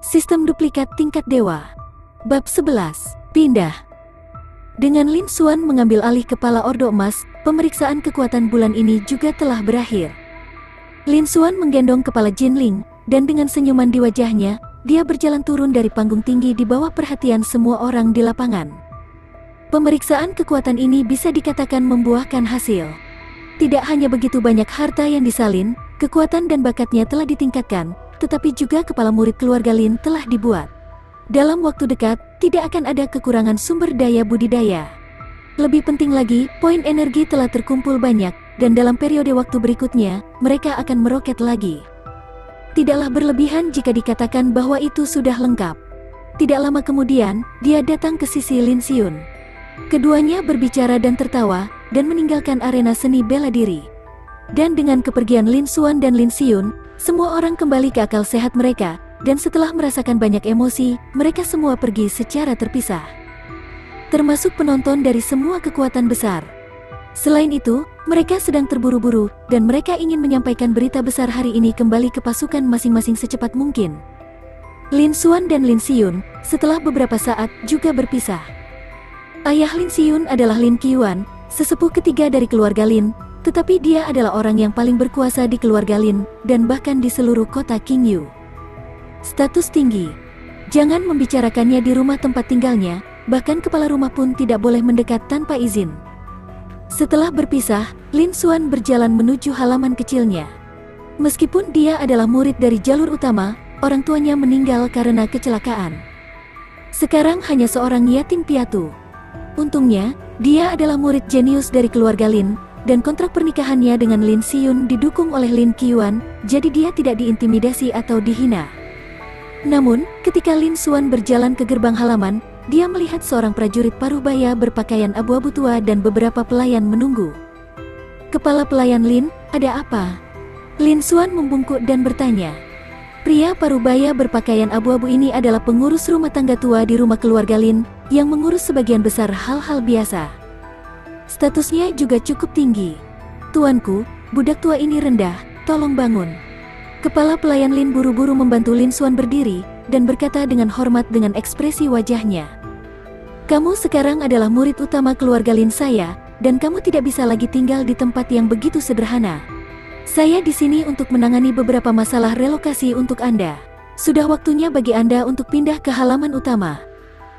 Sistem duplikat tingkat dewa. Bab 11. Pindah. Dengan Lin Xuan mengambil alih kepala Ordo Emas, pemeriksaan kekuatan bulan ini juga telah berakhir. Lin Xuan menggendong kepala Jin Ling, dan dengan senyuman di wajahnya, dia berjalan turun dari panggung tinggi di bawah perhatian semua orang di lapangan. Pemeriksaan kekuatan ini bisa dikatakan membuahkan hasil. Tidak hanya begitu banyak harta yang disalin, kekuatan dan bakatnya telah ditingkatkan, tetapi juga kepala murid keluarga Lin telah dibuat. Dalam waktu dekat, tidak akan ada kekurangan sumber daya budidaya. Lebih penting lagi, poin energi telah terkumpul banyak, dan dalam periode waktu berikutnya, mereka akan meroket lagi. Tidaklah berlebihan jika dikatakan bahwa itu sudah lengkap. Tidak lama kemudian, dia datang ke sisi Lin Xiun. Keduanya berbicara dan tertawa, dan meninggalkan arena seni bela diri. Dan dengan kepergian Lin Xuan dan Lin Xiun, semua orang kembali ke akal sehat mereka, dan setelah merasakan banyak emosi, mereka semua pergi secara terpisah. Termasuk penonton dari semua kekuatan besar. Selain itu, mereka sedang terburu-buru, dan mereka ingin menyampaikan berita besar hari ini kembali ke pasukan masing-masing secepat mungkin. Lin Xuan dan Lin Xiun, setelah beberapa saat, juga berpisah. Ayah Lin Xiun adalah Lin Qiuan, sesepuh ketiga dari keluarga Lin, tetapi dia adalah orang yang paling berkuasa di keluarga Lin, dan bahkan di seluruh kota Qingyu. Status tinggi. Jangan membicarakannya di rumah tempat tinggalnya, bahkan kepala rumah pun tidak boleh mendekat tanpa izin. Setelah berpisah, Lin Xuan berjalan menuju halaman kecilnya. Meskipun dia adalah murid dari jalur utama, orang tuanya meninggal karena kecelakaan. Sekarang hanya seorang yatim piatu. Untungnya, dia adalah murid jenius dari keluarga Lin, dan kontrak pernikahannya dengan Lin Xiun didukung oleh Lin Qiuan, jadi dia tidak diintimidasi atau dihina. Namun, ketika Lin Xuan berjalan ke gerbang halaman, dia melihat seorang prajurit paruh-baya berpakaian abu-abu tua dan beberapa pelayan menunggu. Kepala pelayan Lin, ada apa? Lin Xuan membungkuk dan bertanya. Pria paruh-baya berpakaian abu-abu ini adalah pengurus rumah tangga tua di rumah keluarga Lin, yang mengurus sebagian besar hal-hal biasa. Statusnya juga cukup tinggi. Tuanku, budak tua ini rendah, tolong bangun. Kepala pelayan Lin buru-buru membantu Lin Xuan berdiri, dan berkata dengan hormat dengan ekspresi wajahnya. Kamu sekarang adalah murid utama keluarga Lin saya, dan kamu tidak bisa lagi tinggal di tempat yang begitu sederhana. Saya di sini untuk menangani beberapa masalah relokasi untuk Anda. Sudah waktunya bagi Anda untuk pindah ke halaman utama.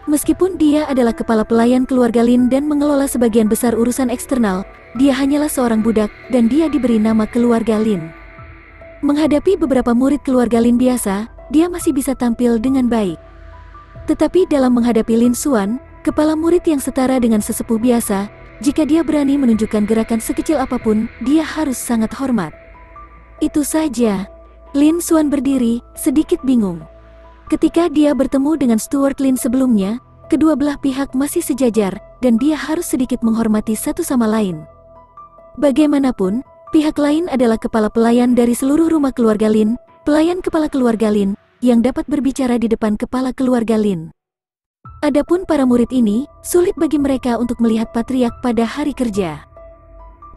Meskipun dia adalah kepala pelayan keluarga Lin dan mengelola sebagian besar urusan eksternal, dia hanyalah seorang budak, dan dia diberi nama keluarga Lin. Menghadapi beberapa murid keluarga Lin biasa, dia masih bisa tampil dengan baik. Tetapi dalam menghadapi Lin Xuan, kepala murid yang setara dengan sesepuh biasa, jika dia berani menunjukkan gerakan sekecil apapun, dia harus sangat hormat. Itu saja. Lin Xuan berdiri, sedikit bingung. Ketika dia bertemu dengan Steward Lin sebelumnya, kedua belah pihak masih sejajar, dan dia harus sedikit menghormati satu sama lain. Bagaimanapun, pihak lain adalah kepala pelayan dari seluruh rumah keluarga Lin, pelayan kepala keluarga Lin, yang dapat berbicara di depan kepala keluarga Lin. Adapun para murid ini, sulit bagi mereka untuk melihat patriark pada hari kerja.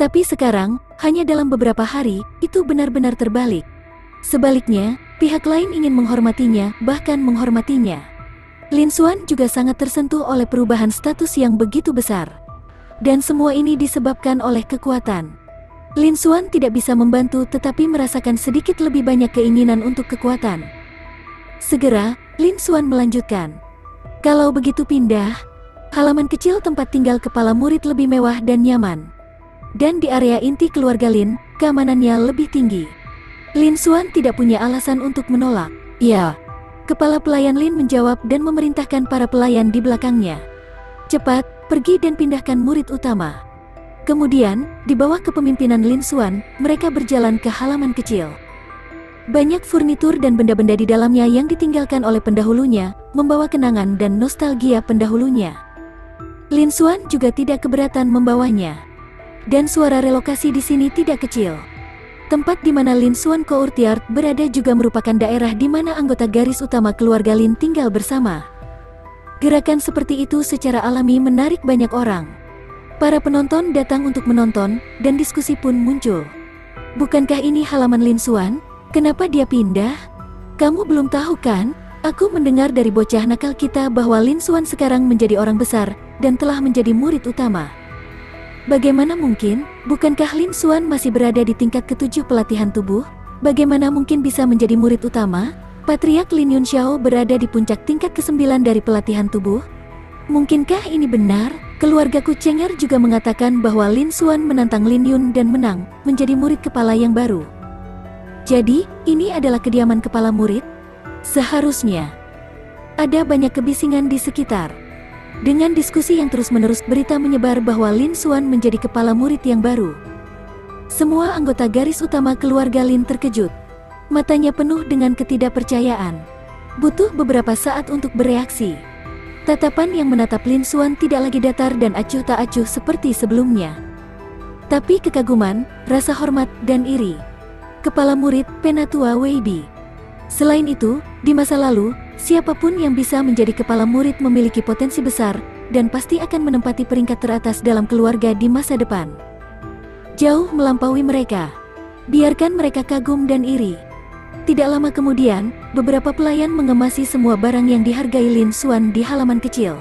Tapi sekarang, hanya dalam beberapa hari, itu benar-benar terbalik. Sebaliknya, pihak lain ingin menghormatinya, bahkan menghormatinya. Lin Xuan juga sangat tersentuh oleh perubahan status yang begitu besar. Dan semua ini disebabkan oleh kekuatan. Lin Xuan tidak bisa membantu tetapi merasakan sedikit lebih banyak keinginan untuk kekuatan. Segera, Lin Xuan melanjutkan. Kalau begitu pindah, halaman kecil tempat tinggal kepala murid lebih mewah dan nyaman. Dan di area inti keluarga Lin, keamanannya lebih tinggi. Lin Xuan tidak punya alasan untuk menolak. Ya. Kepala pelayan Lin menjawab dan memerintahkan para pelayan di belakangnya. Cepat, pergi dan pindahkan murid utama. Kemudian, di bawah kepemimpinan Lin Xuan, mereka berjalan ke halaman kecil. Banyak furnitur dan benda-benda di dalamnya yang ditinggalkan oleh pendahulunya, membawa kenangan dan nostalgia pendahulunya. Lin Xuan juga tidak keberatan membawanya. Dan suara relokasi di sini tidak kecil. Tempat di mana Lin Xuan Courtyard berada juga merupakan daerah di mana anggota garis utama keluarga Lin tinggal bersama. Gerakan seperti itu secara alami menarik banyak orang. Para penonton datang untuk menonton, dan diskusi pun muncul. Bukankah ini halaman Lin Xuan? Kenapa dia pindah? Kamu belum tahu kan? Aku mendengar dari bocah nakal kita bahwa Lin Xuan sekarang menjadi orang besar dan telah menjadi murid utama. Bagaimana mungkin? Bukankah Lin Xuan masih berada di tingkat ke-7 pelatihan tubuh? Bagaimana mungkin bisa menjadi murid utama? Patriark Lin Yunxiao berada di puncak tingkat ke-9 dari pelatihan tubuh? Mungkinkah ini benar? Keluargaku Cheng'er juga mengatakan bahwa Lin Xuan menantang Lin Yun dan menang, menjadi murid kepala yang baru. Jadi, ini adalah kediaman kepala murid? Seharusnya ada banyak kebisingan di sekitar. Dengan diskusi yang terus-menerus, berita menyebar bahwa Lin Xuan menjadi kepala murid yang baru. Semua anggota garis utama keluarga Lin terkejut. Matanya penuh dengan ketidakpercayaan. Butuh beberapa saat untuk bereaksi. Tatapan yang menatap Lin Xuan tidak lagi datar dan acuh tak acuh seperti sebelumnya, tapi kekaguman, rasa hormat, dan iri. Kepala murid Penatua Weibi. Selain itu, di masa lalu, siapapun yang bisa menjadi kepala murid memiliki potensi besar dan pasti akan menempati peringkat teratas dalam keluarga di masa depan. Jauh melampaui mereka. Biarkan mereka kagum dan iri. Tidak lama kemudian, beberapa pelayan mengemasi semua barang yang dihargai Lin Xuan di halaman kecil.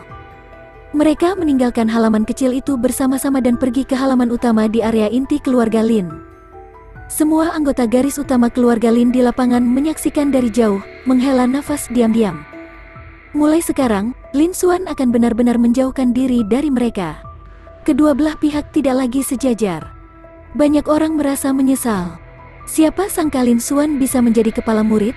Mereka meninggalkan halaman kecil itu bersama-sama dan pergi ke halaman utama di area inti keluarga Lin. Semua anggota garis utama keluarga Lin di lapangan menyaksikan dari jauh, menghela nafas diam-diam. Mulai sekarang, Lin Xuan akan benar-benar menjauhkan diri dari mereka. Kedua belah pihak tidak lagi sejajar. Banyak orang merasa menyesal. Siapa sangka Lin Xuan bisa menjadi kepala murid?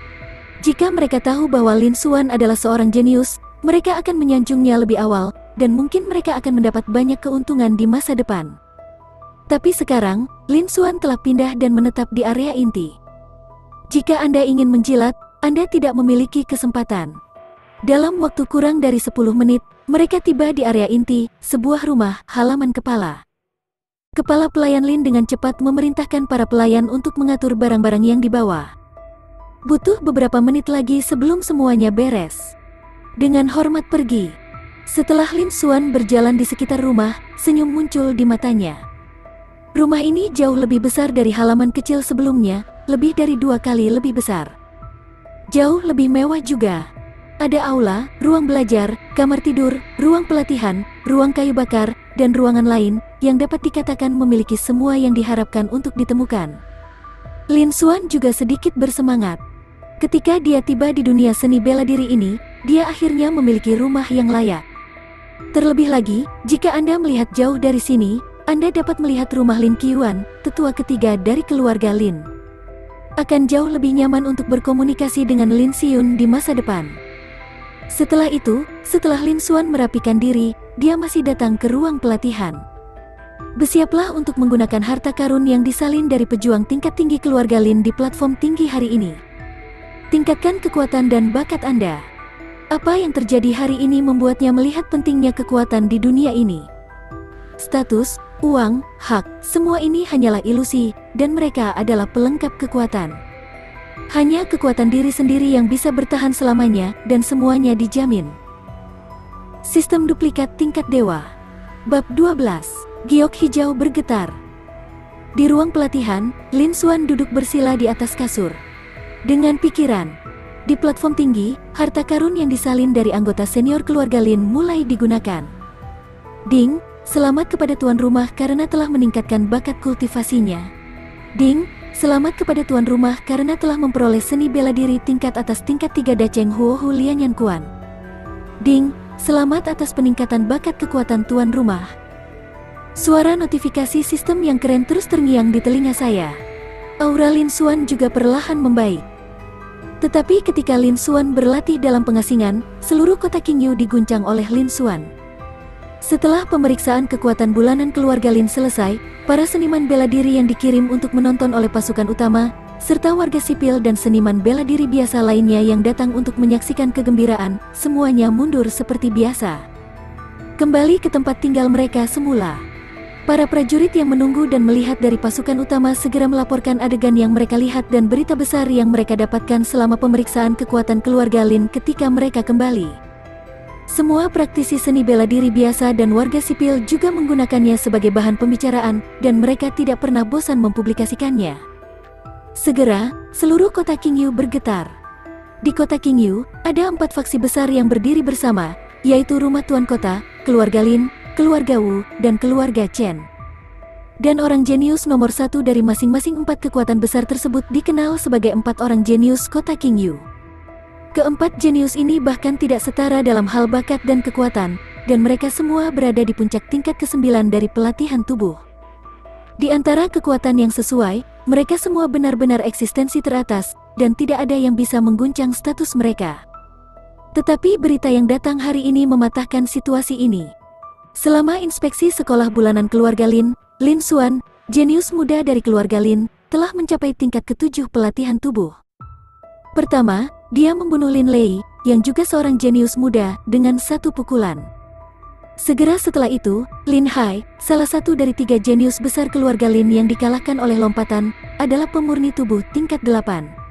Jika mereka tahu bahwa Lin Xuan adalah seorang jenius, mereka akan menyanjungnya lebih awal, dan mungkin mereka akan mendapat banyak keuntungan di masa depan. Tapi sekarang, Lin Xuan telah pindah dan menetap di area inti. Jika Anda ingin menjilat, Anda tidak memiliki kesempatan. Dalam waktu kurang dari 10 menit, mereka tiba di area inti, sebuah rumah halaman kepala. Kepala pelayan Lin dengan cepat memerintahkan para pelayan untuk mengatur barang-barang yang dibawa. Butuh beberapa menit lagi sebelum semuanya beres. Dengan hormat pergi. Setelah Lin Xuan berjalan di sekitar rumah, senyum muncul di matanya. Rumah ini jauh lebih besar dari halaman kecil sebelumnya, lebih dari 2 kali lebih besar. Jauh lebih mewah juga. Ada aula, ruang belajar, kamar tidur, ruang pelatihan, ruang kayu bakar, dan ruangan lain yang dapat dikatakan memiliki semua yang diharapkan untuk ditemukan. Lin Xuan juga sedikit bersemangat. Ketika dia tiba di dunia seni bela diri ini, dia akhirnya memiliki rumah yang layak. Terlebih lagi, jika Anda melihat jauh dari sini, Anda dapat melihat rumah Lin Qiuan, tetua ketiga dari keluarga Lin. Akan jauh lebih nyaman untuk berkomunikasi dengan Lin Xiun di masa depan. Setelah itu, setelah Lin Xuan merapikan diri, dia masih datang ke ruang pelatihan. Bersiaplah untuk menggunakan harta karun yang disalin dari pejuang tingkat tinggi keluarga Lin di platform tinggi hari ini. Tingkatkan kekuatan dan bakat Anda. Apa yang terjadi hari ini membuatnya melihat pentingnya kekuatan di dunia ini. Status, uang, hak, semua ini hanyalah ilusi, dan mereka adalah pelengkap kekuatan. Hanya kekuatan diri sendiri yang bisa bertahan selamanya, dan semuanya dijamin. Sistem duplikat tingkat dewa. Bab 12. Giok hijau bergetar. Di ruang pelatihan, Lin Xuan duduk bersila di atas kasur. Dengan pikiran, di platform tinggi, harta karun yang disalin dari anggota senior keluarga Lin mulai digunakan. Ding, selamat kepada tuan rumah karena telah meningkatkan bakat kultivasinya. Ding, selamat kepada tuan rumah karena telah memperoleh seni bela diri tingkat atas tingkat 3 Dacheng Huo Hu Lianyan Kuan. Ding, selamat atas peningkatan bakat kekuatan tuan rumah. Suara notifikasi sistem yang keren terus terngiang di telinga saya. Aura Lin Xuan juga perlahan membaik. Tetapi ketika Lin Xuan berlatih dalam pengasingan, seluruh kota Qingyu diguncang oleh Lin Xuan. Setelah pemeriksaan kekuatan bulanan keluarga Lin selesai, para seniman bela diri yang dikirim untuk menonton oleh pasukan utama, serta warga sipil dan seniman bela diri biasa lainnya yang datang untuk menyaksikan kegembiraan, semuanya mundur seperti biasa. Kembali ke tempat tinggal mereka semula. Para prajurit yang menunggu dan melihat dari pasukan utama segera melaporkan adegan yang mereka lihat dan berita besar yang mereka dapatkan selama pemeriksaan kekuatan keluarga Lin ketika mereka kembali. Semua praktisi seni bela diri biasa dan warga sipil juga menggunakannya sebagai bahan pembicaraan, dan mereka tidak pernah bosan mempublikasikannya. Segera, seluruh kota Qingyu bergetar. Di kota Qingyu, ada 4 faksi besar yang berdiri bersama, yaitu Rumah Tuan Kota, keluarga Lin, keluarga Wu, dan keluarga Chen. Dan orang jenius nomor 1 dari masing-masing 4 kekuatan besar tersebut dikenal sebagai 4 orang jenius kota Qingyu. Keempat jenius ini bahkan tidak setara dalam hal bakat dan kekuatan, dan mereka semua berada di puncak tingkat ke-9 dari pelatihan tubuh. Di antara kekuatan yang sesuai, mereka semua benar-benar eksistensi teratas, dan tidak ada yang bisa mengguncang status mereka. Tetapi berita yang datang hari ini mematahkan situasi ini. Selama inspeksi sekolah bulanan keluarga Lin, Lin Xuan, jenius muda dari keluarga Lin, telah mencapai tingkat ke-7 pelatihan tubuh. Pertama, dia membunuh Lin Lei, yang juga seorang jenius muda, dengan 1 pukulan. Segera setelah itu, Lin Hai, salah satu dari 3 jenius besar keluarga Lin yang dikalahkan oleh lompatan, adalah pemurni tubuh tingkat 8.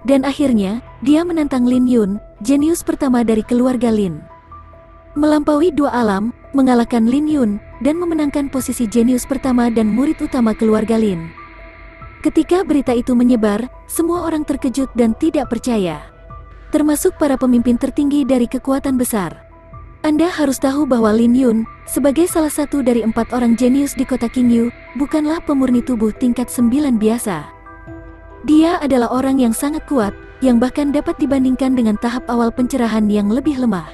Dan akhirnya, dia menantang Lin Yun, jenius pertama dari keluarga Lin. Melampaui 2 alam, mengalahkan Lin Yun, dan memenangkan posisi jenius pertama dan murid utama keluarga Lin. Ketika berita itu menyebar, semua orang terkejut dan tidak percaya. Termasuk para pemimpin tertinggi dari kekuatan besar. Anda harus tahu bahwa Lin Yun, sebagai salah satu dari 4 orang jenius di kota Qingyu, bukanlah pemurni tubuh tingkat 9 biasa. Dia adalah orang yang sangat kuat, yang bahkan dapat dibandingkan dengan tahap awal pencerahan yang lebih lemah.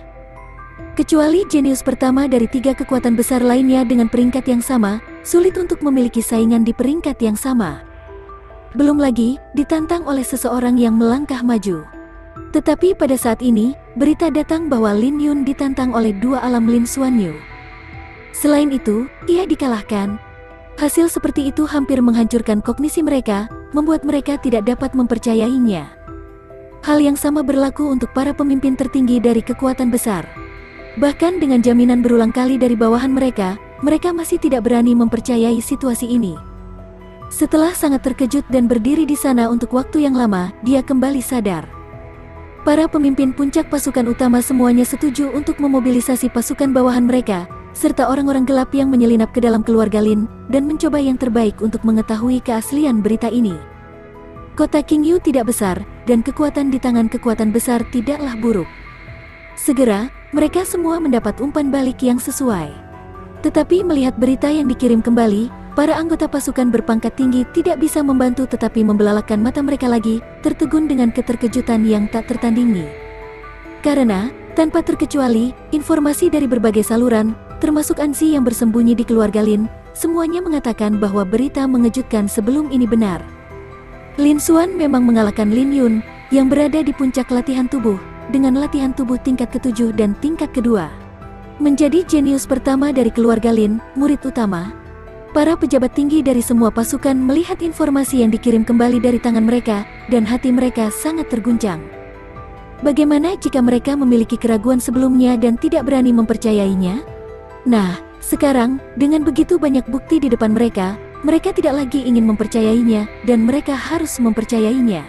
Kecuali jenius pertama dari 3 kekuatan besar lainnya dengan peringkat yang sama, sulit untuk memiliki saingan di peringkat yang sama. Belum lagi, ditantang oleh seseorang yang melangkah maju. Tetapi pada saat ini, berita datang bahwa Lin Yun ditantang oleh 2 alam Lin Xuanyu. Selain itu, ia dikalahkan. Hasil seperti itu hampir menghancurkan kognisi mereka, membuat mereka tidak dapat mempercayainya. Hal yang sama berlaku untuk para pemimpin tertinggi dari kekuatan besar. Bahkan dengan jaminan berulang kali dari bawahan mereka, mereka masih tidak berani mempercayai situasi ini. Setelah sangat terkejut dan berdiri di sana untuk waktu yang lama, dia kembali sadar. Para pemimpin puncak pasukan utama semuanya setuju untuk memobilisasi pasukan bawahan mereka, serta orang-orang gelap yang menyelinap ke dalam keluarga Lin, dan mencoba yang terbaik untuk mengetahui keaslian berita ini. Kota Qingyu tidak besar, dan kekuatan di tangan kekuatan besar tidaklah buruk. Segera, mereka semua mendapat umpan balik yang sesuai. Tetapi melihat berita yang dikirim kembali, para anggota pasukan berpangkat tinggi tidak bisa membantu tetapi membelalakan mata mereka lagi, tertegun dengan keterkejutan yang tak tertandingi. Karena, tanpa terkecuali, informasi dari berbagai saluran, termasuk Ansi yang bersembunyi di keluarga Lin, semuanya mengatakan bahwa berita mengejutkan sebelum ini benar. Lin Xuan memang mengalahkan Lin Yun, yang berada di puncak latihan tubuh, dengan latihan tubuh tingkat ke-7 dan tingkat kedua. Menjadi jenius pertama dari keluarga Lin, murid utama. Para pejabat tinggi dari semua pasukan melihat informasi yang dikirim kembali dari tangan mereka, dan hati mereka sangat terguncang. Bagaimana jika mereka memiliki keraguan sebelumnya dan tidak berani mempercayainya? Nah, sekarang, dengan begitu banyak bukti di depan mereka, mereka tidak lagi ingin mempercayainya, dan mereka harus mempercayainya.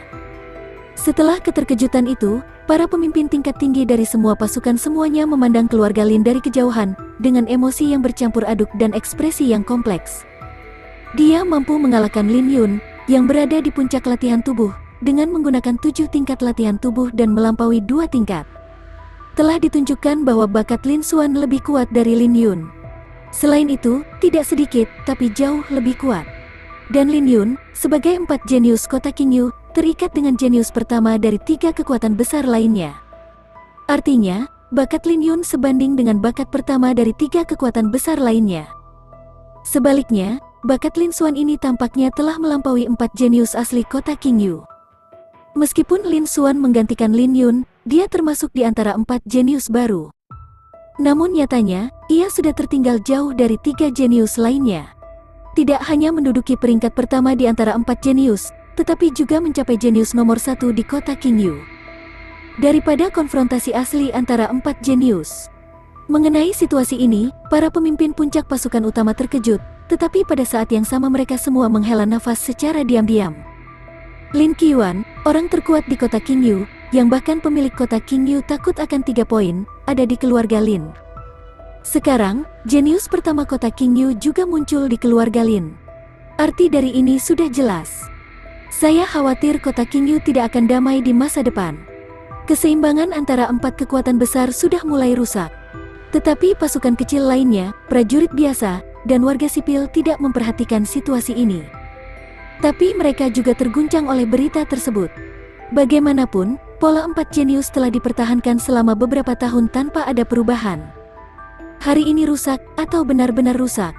Setelah keterkejutan itu, para pemimpin tingkat tinggi dari semua pasukan semuanya memandang keluarga Lin dari kejauhan, dengan emosi yang bercampur aduk dan ekspresi yang kompleks. Dia mampu mengalahkan Lin Yun, yang berada di puncak latihan tubuh, dengan menggunakan 7 tingkat latihan tubuh dan melampaui 2 tingkat. Telah ditunjukkan bahwa bakat Lin Xuan lebih kuat dari Lin Yun. Selain itu, tidak sedikit, tapi jauh lebih kuat. Dan Lin Yun, sebagai 4 jenius kota Qingyu, terikat dengan jenius pertama dari 3 kekuatan besar lainnya. Artinya, bakat Lin Yun sebanding dengan bakat pertama dari 3 kekuatan besar lainnya. Sebaliknya, bakat Lin Xuan ini tampaknya telah melampaui 4 jenius asli kota Qingyu. Meskipun Lin Xuan menggantikan Lin Yun, dia termasuk di antara 4 jenius baru. Namun nyatanya, ia sudah tertinggal jauh dari 3 jenius lainnya. Tidak hanya menduduki peringkat pertama di antara 4 jenius, tetapi juga mencapai jenius nomor 1 di kota Qingyu. Daripada konfrontasi asli antara 4 jenius. Mengenai situasi ini, para pemimpin puncak pasukan utama terkejut, tetapi pada saat yang sama mereka semua menghela nafas secara diam-diam. Lin Qiuan, orang terkuat di kota Qingyu, yang bahkan pemilik kota Qingyu takut akan 3 poin, ada di keluarga Lin. Sekarang, jenius pertama kota Qingyu juga muncul di keluarga Lin. Arti dari ini sudah jelas. Saya khawatir kota Qingyu tidak akan damai di masa depan. Keseimbangan antara 4 kekuatan besar sudah mulai rusak. Tetapi pasukan kecil lainnya, prajurit biasa, dan warga sipil tidak memperhatikan situasi ini. Tapi mereka juga terguncang oleh berita tersebut. Bagaimanapun, pola 4 jenius telah dipertahankan selama beberapa tahun tanpa ada perubahan. Hari ini rusak atau benar-benar rusak.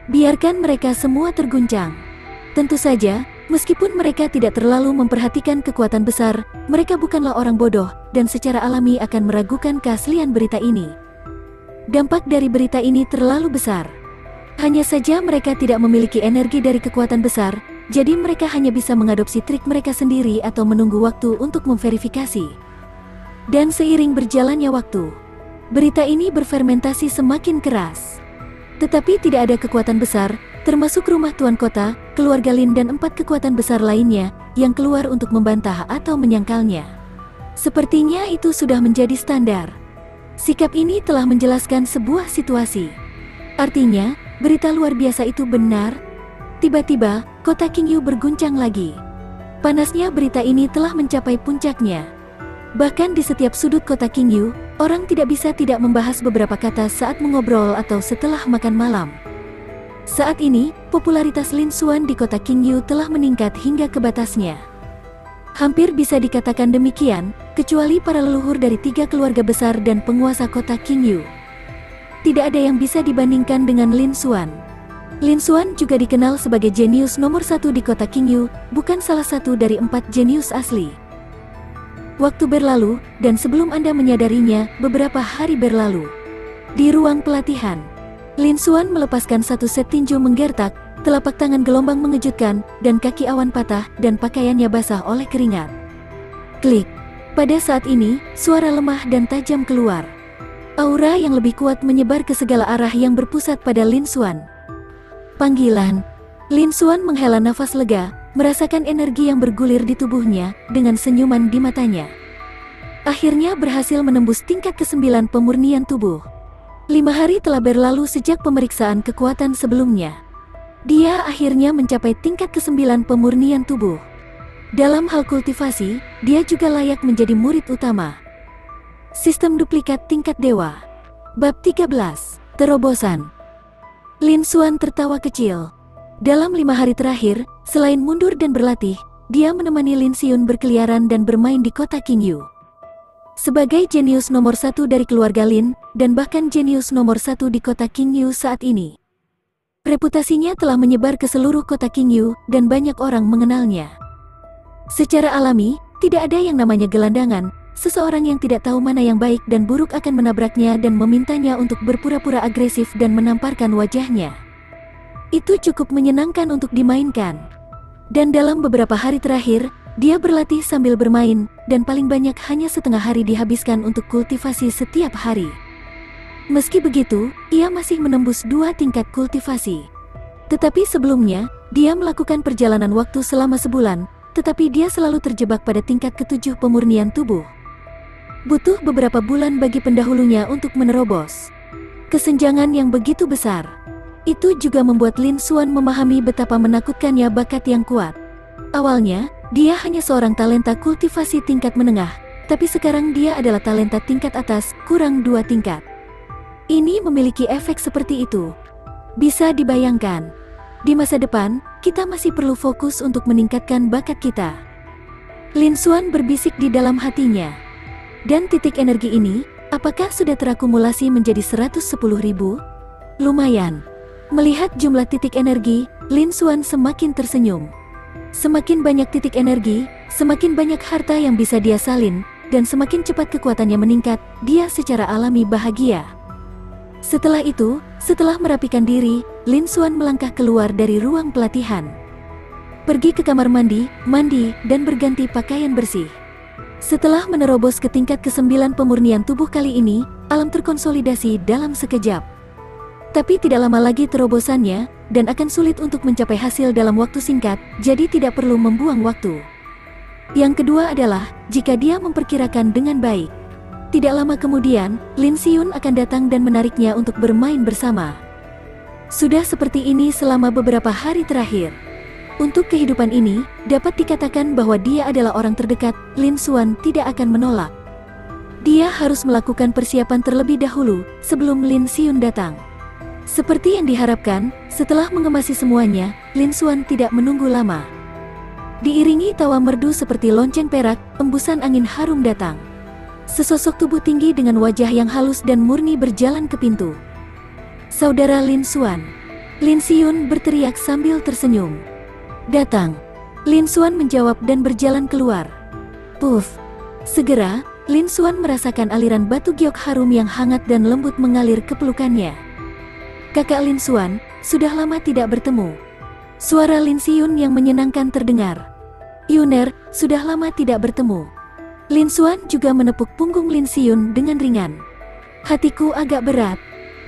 Biarkan mereka semua terguncang. Tentu saja, meskipun mereka tidak terlalu memperhatikan kekuatan besar, mereka bukanlah orang bodoh dan secara alami akan meragukan keaslian berita ini. Dampak dari berita ini terlalu besar. Hanya saja mereka tidak memiliki energi dari kekuatan besar, jadi mereka hanya bisa mengadopsi trik mereka sendiri atau menunggu waktu untuk memverifikasi. Dan seiring berjalannya waktu, berita ini berfermentasi semakin keras. Tetapi tidak ada kekuatan besar, termasuk rumah tuan kota, keluarga Lin dan 4 kekuatan besar lainnya, yang keluar untuk membantah atau menyangkalnya. Sepertinya itu sudah menjadi standar. Sikap ini telah menjelaskan sebuah situasi. Artinya, berita luar biasa itu benar. Tiba-tiba, kota Qingyu berguncang lagi. Panasnya berita ini telah mencapai puncaknya. Bahkan di setiap sudut kota Qingyu, orang tidak bisa tidak membahas beberapa kata saat mengobrol atau setelah makan malam. Saat ini, popularitas Lin Xuan di kota Qingyu telah meningkat hingga ke batasnya. Hampir bisa dikatakan demikian, kecuali para leluhur dari 3 keluarga besar dan penguasa kota Qingyu. Tidak ada yang bisa dibandingkan dengan Lin Xuan. Lin Xuan juga dikenal sebagai jenius nomor 1 di kota Qingyu, bukan salah satu dari 4 jenius asli. Waktu berlalu, dan sebelum Anda menyadarinya, beberapa hari berlalu. Di ruang pelatihan, Lin Xuan melepaskan satu set tinju menggertak, telapak tangan gelombang mengejutkan, dan kaki awan patah, dan pakaiannya basah oleh keringat. Klik. Pada saat ini, suara lemah dan tajam keluar. Aura yang lebih kuat menyebar ke segala arah yang berpusat pada Lin Xuan. Panggilan. Lin Xuan menghela nafas lega, merasakan energi yang bergulir di tubuhnya, dengan senyuman di matanya. Akhirnya berhasil menembus tingkat ke-9 pemurnian tubuh. 5 hari telah berlalu sejak pemeriksaan kekuatan sebelumnya. Dia akhirnya mencapai tingkat ke-9 pemurnian tubuh. Dalam hal kultivasi, dia juga layak menjadi murid utama. Sistem duplikat tingkat dewa. Bab 13. Terobosan. Lin Xuan tertawa kecil. Dalam 5 hari terakhir, selain mundur dan berlatih, dia menemani Lin Xiun berkeliaran dan bermain di kota Qingyu. Sebagai jenius nomor 1 dari keluarga Lin, dan bahkan jenius nomor 1 di kota Qingyu saat ini, reputasinya telah menyebar ke seluruh kota Qingyu, dan banyak orang mengenalnya. Secara alami, tidak ada yang namanya gelandangan. Seseorang yang tidak tahu mana yang baik dan buruk akan menabraknya dan memintanya untuk berpura-pura agresif dan menamparkan wajahnya. Itu cukup menyenangkan untuk dimainkan. Dan dalam beberapa hari terakhir, dia berlatih sambil bermain, dan paling banyak hanya setengah hari dihabiskan untuk kultivasi setiap hari. Meski begitu, ia masih menembus 2 tingkat kultivasi. Tetapi sebelumnya, dia melakukan perjalanan waktu selama sebulan, tetapi dia selalu terjebak pada tingkat ke-7 pemurnian tubuh. Butuh beberapa bulan bagi pendahulunya untuk menerobos. Kesenjangan yang begitu besar. Itu juga membuat Lin Xuan memahami betapa menakutkannya bakat yang kuat. Awalnya, dia hanya seorang talenta kultivasi tingkat menengah, tapi sekarang dia adalah talenta tingkat atas, kurang 2 tingkat. Ini memiliki efek seperti itu. Bisa dibayangkan, di masa depan, kita masih perlu fokus untuk meningkatkan bakat kita. Lin Xuan berbisik di dalam hatinya. Dan titik energi ini, apakah sudah terakumulasi menjadi 110.000? Lumayan. Melihat jumlah titik energi, Lin Xuan semakin tersenyum. Semakin banyak titik energi, semakin banyak harta yang bisa dia salin, dan semakin cepat kekuatannya meningkat, dia secara alami bahagia. Setelah itu, setelah merapikan diri, Lin Xuan melangkah keluar dari ruang pelatihan. Pergi ke kamar mandi, dan berganti pakaian bersih. Setelah menerobos ke tingkat ke-9 pemurnian tubuh kali ini, alam terkonsolidasi dalam sekejap. Tapi tidak lama lagi terobosannya, dan akan sulit untuk mencapai hasil dalam waktu singkat, jadi tidak perlu membuang waktu. Yang kedua adalah, jika dia memperkirakan dengan baik. Tidak lama kemudian, Lin Xiun akan datang dan menariknya untuk bermain bersama. Sudah seperti ini selama beberapa hari terakhir. Untuk kehidupan ini, dapat dikatakan bahwa dia adalah orang terdekat, Lin Xuan tidak akan menolak. Dia harus melakukan persiapan terlebih dahulu sebelum Lin Xiun datang. Seperti yang diharapkan, setelah mengemasi semuanya, Lin Xuan tidak menunggu lama. Diiringi tawa merdu seperti lonceng perak, embusan angin harum datang. Sesosok tubuh tinggi dengan wajah yang halus dan murni berjalan ke pintu. "Saudara Lin Xuan." Lin Xiun berteriak sambil tersenyum. "Datang." Lin Xuan menjawab dan berjalan keluar. Puff. Segera, Lin Xuan merasakan aliran batu giok harum yang hangat dan lembut mengalir ke pelukannya. "Kakak Lin Xuan, sudah lama tidak bertemu." Suara Lin Xiun yang menyenangkan terdengar. "Yuner, sudah lama tidak bertemu." Lin Xuan juga menepuk punggung Lin Xiun dengan ringan. "Hatiku agak berat."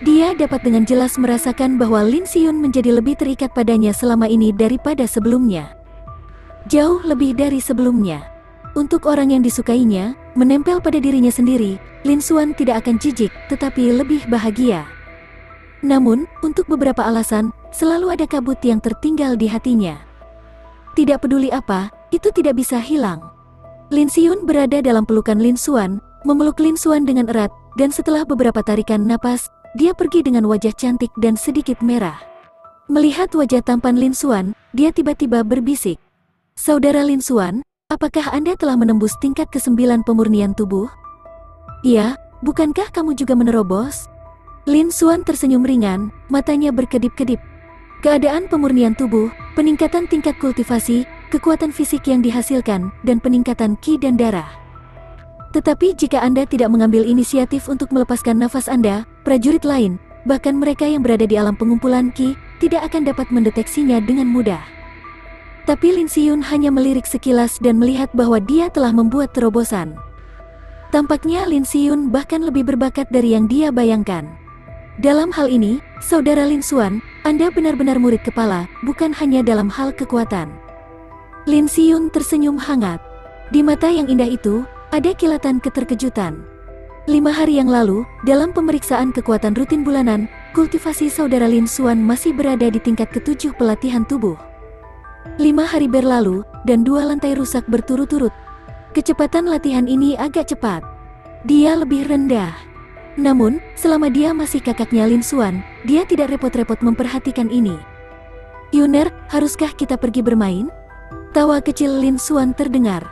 Dia dapat dengan jelas merasakan bahwa Lin Xiun menjadi lebih terikat padanya selama ini daripada sebelumnya. Jauh lebih dari sebelumnya. Untuk orang yang disukainya, menempel pada dirinya sendiri, Lin Xuan tidak akan jijik, tetapi lebih bahagia. Namun, untuk beberapa alasan, selalu ada kabut yang tertinggal di hatinya. Tidak peduli apa, itu tidak bisa hilang. Lin Xiun berada dalam pelukan Lin Xuan, memeluk Lin Xuan dengan erat, dan setelah beberapa tarikan napas, dia pergi dengan wajah cantik dan sedikit merah. Melihat wajah tampan Lin Xuan, dia tiba-tiba berbisik, "Saudara Lin Xuan, apakah Anda telah menembus tingkat ke-9 pemurnian tubuh?" "Iya, bukankah kamu juga menerobos?" Lin Xuan tersenyum ringan, matanya berkedip-kedip. Keadaan pemurnian tubuh, peningkatan tingkat kultivasi, kekuatan fisik yang dihasilkan, dan peningkatan ki dan darah. Tetapi jika Anda tidak mengambil inisiatif untuk melepaskan nafas Anda, prajurit lain, bahkan mereka yang berada di alam pengumpulan ki, tidak akan dapat mendeteksinya dengan mudah. Tapi Lin Xiun hanya melirik sekilas dan melihat bahwa dia telah membuat terobosan. Tampaknya Lin Xiun bahkan lebih berbakat dari yang dia bayangkan. Dalam hal ini, saudara Lin Xuan, Anda benar-benar murid kepala, bukan hanya dalam hal kekuatan. Lin Xiun tersenyum hangat. Di mata yang indah itu, ada kilatan keterkejutan. 5 hari yang lalu, dalam pemeriksaan kekuatan rutin bulanan, kultivasi saudara Lin Xuan masih berada di tingkat ke-7 pelatihan tubuh. 5 hari berlalu, dan 2 lantai rusak berturut-turut. Kecepatan latihan ini agak cepat. Dia lebih rendah. Namun, selama dia masih kakaknya Lin Xuan, dia tidak repot-repot memperhatikan ini. "Yuner, haruskah kita pergi bermain?" Tawa kecil Lin Xuan terdengar.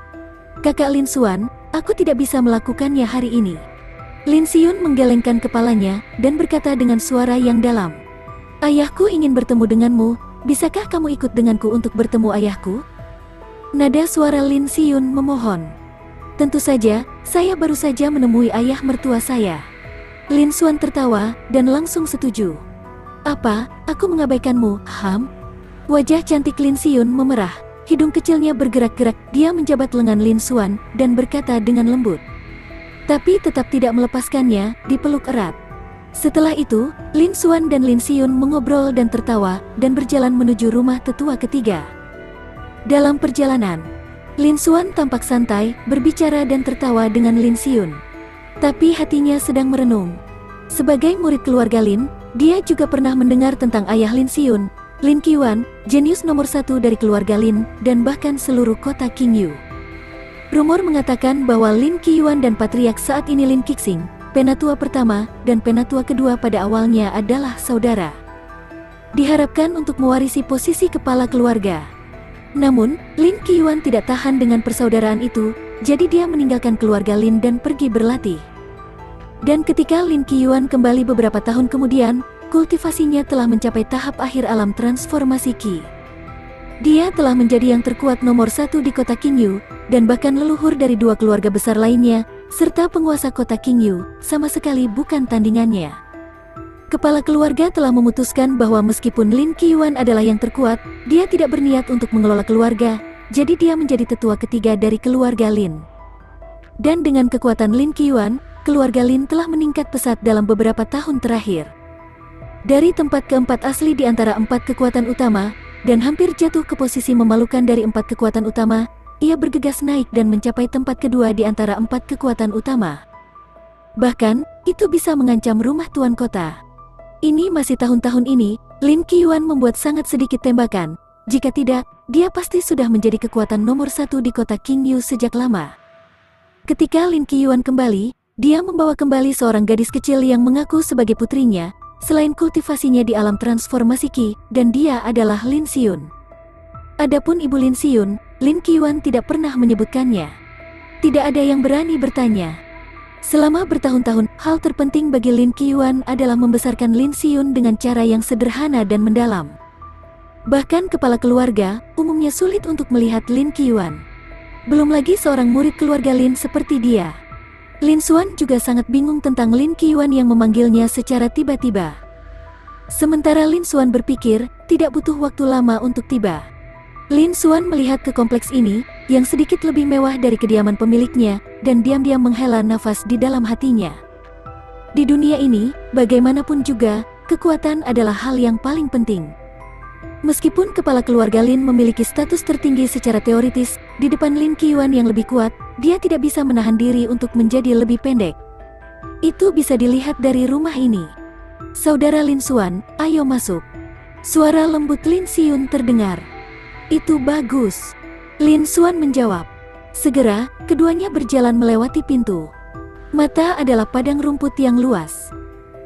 "Kakak Lin Xuan, aku tidak bisa melakukannya hari ini." Lin Xiun menggelengkan kepalanya, dan berkata dengan suara yang dalam, "Ayahku ingin bertemu denganmu. Bisakah kamu ikut denganku untuk bertemu ayahku?" Nada suara Lin Xiun memohon. "Tentu saja, saya baru saja menemui ayah mertua saya." Lin Xuan tertawa, dan langsung setuju. "Apa, aku mengabaikanmu, Ham?" Wajah cantik Lin Xiun memerah, hidung kecilnya bergerak-gerak, dia menjabat lengan Lin Xuan, dan berkata dengan lembut. Tapi tetap tidak melepaskannya, dipeluk erat. Setelah itu, Lin Xuan dan Lin Xiun mengobrol dan tertawa, dan berjalan menuju rumah tetua ketiga. Dalam perjalanan, Lin Xuan tampak santai, berbicara dan tertawa dengan Lin Xiun. Tapi hatinya sedang merenung. Sebagai murid keluarga Lin, dia juga pernah mendengar tentang ayah Lin Xiun, Lin Qiuan, jenius nomor 1 dari keluarga Lin, dan bahkan seluruh kota Qingyu. Rumor mengatakan bahwa Lin Qiuan dan patriark saat ini Lin Qixing, penatua pertama dan penatua kedua pada awalnya adalah saudara. Diharapkan untuk mewarisi posisi kepala keluarga. Namun, Lin Qiuan tidak tahan dengan persaudaraan itu, jadi dia meninggalkan keluarga Lin dan pergi berlatih. Dan ketika Lin Qiuan kembali beberapa tahun kemudian, kultivasinya telah mencapai tahap akhir alam transformasi Qi. Dia telah menjadi yang terkuat nomor 1 di kota Qingyu, dan bahkan leluhur dari 2 keluarga besar lainnya, serta penguasa kota Qingyu, sama sekali bukan tandingannya. Kepala keluarga telah memutuskan bahwa meskipun Lin Qiuan adalah yang terkuat, dia tidak berniat untuk mengelola keluarga, jadi dia menjadi tetua ketiga dari keluarga Lin. Dan dengan kekuatan Lin Qiuan, keluarga Lin telah meningkat pesat dalam beberapa tahun terakhir. Dari tempat keempat asli di antara 4 kekuatan utama, dan hampir jatuh ke posisi memalukan dari 4 kekuatan utama, ia bergegas naik dan mencapai tempat kedua di antara 4 kekuatan utama. Bahkan, itu bisa mengancam rumah tuan kota. Ini masih tahun-tahun ini, Lin Qiuan membuat sangat sedikit tembakan. Jika tidak, dia pasti sudah menjadi kekuatan nomor 1 di kota Qingyu sejak lama. Ketika Lin Qiuan kembali, Dia membawa kembali seorang gadis kecil yang mengaku sebagai putrinya, selain kultivasinya di alam transformasi Qi, dan dia adalah Lin Xiyun. Adapun ibu Lin Xiyun, Lin Qiuan tidak pernah menyebutkannya. Tidak ada yang berani bertanya. Selama bertahun-tahun, hal terpenting bagi Lin Qiuan adalah membesarkan Lin Xiyun dengan cara yang sederhana dan mendalam. Bahkan kepala keluarga, umumnya sulit untuk melihat Lin Qiuan. Belum lagi seorang murid keluarga Lin seperti dia. Lin Xuan juga sangat bingung tentang Lin Qiuan yang memanggilnya secara tiba-tiba. Sementara Lin Xuan berpikir, tidak butuh waktu lama untuk tiba. Lin Xuan melihat ke kompleks ini, yang sedikit lebih mewah dari kediaman pemiliknya, dan diam-diam menghela nafas di dalam hatinya. Di dunia ini, bagaimanapun juga, kekuatan adalah hal yang paling penting. Meskipun kepala keluarga Lin memiliki status tertinggi secara teoritis, di depan Lin Qiuan yang lebih kuat, dia tidak bisa menahan diri untuk menjadi lebih pendek. Itu bisa dilihat dari rumah ini. Saudara Lin Xuan, ayo masuk. Suara lembut Lin Xiyun terdengar. Itu bagus. Lin Xuan menjawab. Segera, keduanya berjalan melewati pintu. Mata adalah padang rumput yang luas.